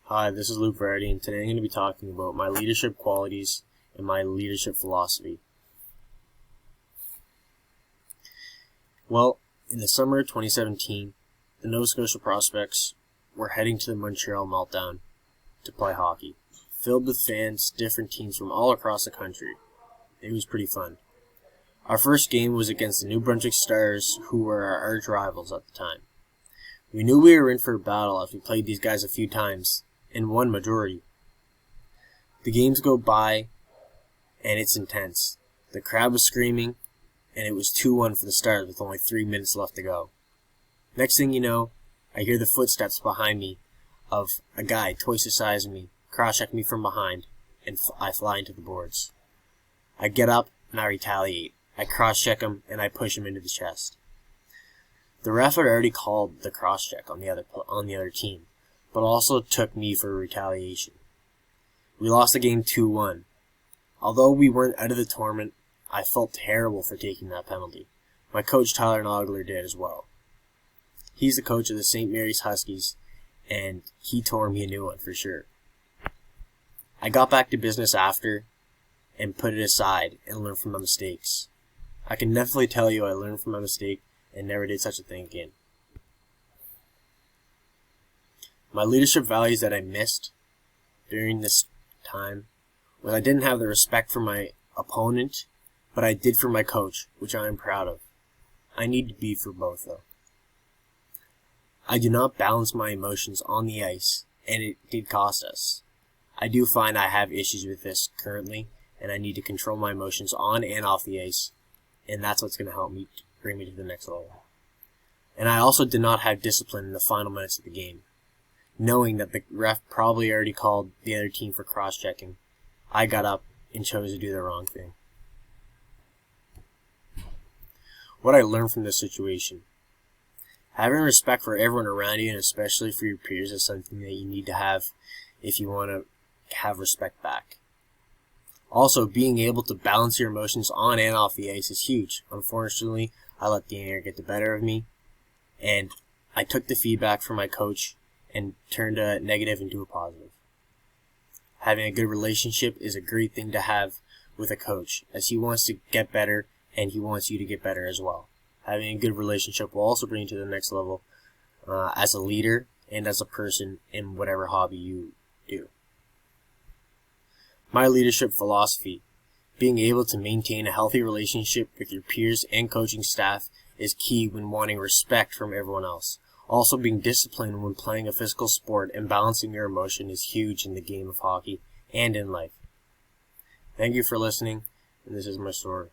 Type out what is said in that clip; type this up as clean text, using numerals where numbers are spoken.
Hi, this is Luke Verdi, and today I'm going to be talking about my leadership qualities and my leadership philosophy. Well, in the summer of 2017, the Nova Scotia Prospects were heading to the Montreal Meltdown to play hockey, filled with fans, different teams from all across the country. It was pretty fun. Our first game was against the New Brunswick Stars, who were our arch rivals at the time. We knew we were in for a battle as we played these guys a few times, and won majority. The games go by, and it's intense. The crowd was screaming, and it was 2-1 for the Stars with only 3 minutes left to go. Next thing you know, I hear the footsteps behind me of a guy twice the size of me, cross-check me from behind, and I fly into the boards. I get up, and I retaliate. I cross-check him, and I push him into the chest. The ref had already called the cross-check on the other team, but also took me for retaliation. We lost the game 2-1. Although we weren't out of the tournament, I felt terrible for taking that penalty. My coach Tyler Nogler did as well. He's the coach of the St. Mary's Huskies, and he tore me a new one for sure. I got back to business after and put it aside and learned from my mistakes. I can definitely tell you I learned from my mistake and never did such a thing again. My leadership values that I missed during this time was I didn't have the respect for my opponent, but I did for my coach, which I am proud of. I need to be for both, though. I do not balance my emotions on the ice, and it did cost us. I do find I have issues with this currently, and I need to control my emotions on and off the ice, and that's what's going to help me bring me to the next level. And I also did not have discipline in the final minutes of the game. Knowing that the ref probably already called the other team for cross-checking, I got up and chose to do the wrong thing. What I learned from this situation: having respect for everyone around you, and especially for your peers, is something that you need to have if you want to have respect back. Also, being able to balance your emotions on and off the ice is huge. Unfortunately, I let the anger get the better of me, and I took the feedback from my coach and turned a negative into a positive. Having a good relationship is a great thing to have with a coach, as he wants to get better and he wants you to get better as well. Having a good relationship will also bring you to the next level as a leader and as a person in whatever hobby you do. My leadership philosophy: being able to maintain a healthy relationship with your peers and coaching staff is key when wanting respect from everyone else. Also, being disciplined when playing a physical sport and balancing your emotion is huge in the game of hockey and in life. Thank you for listening, and this is my story.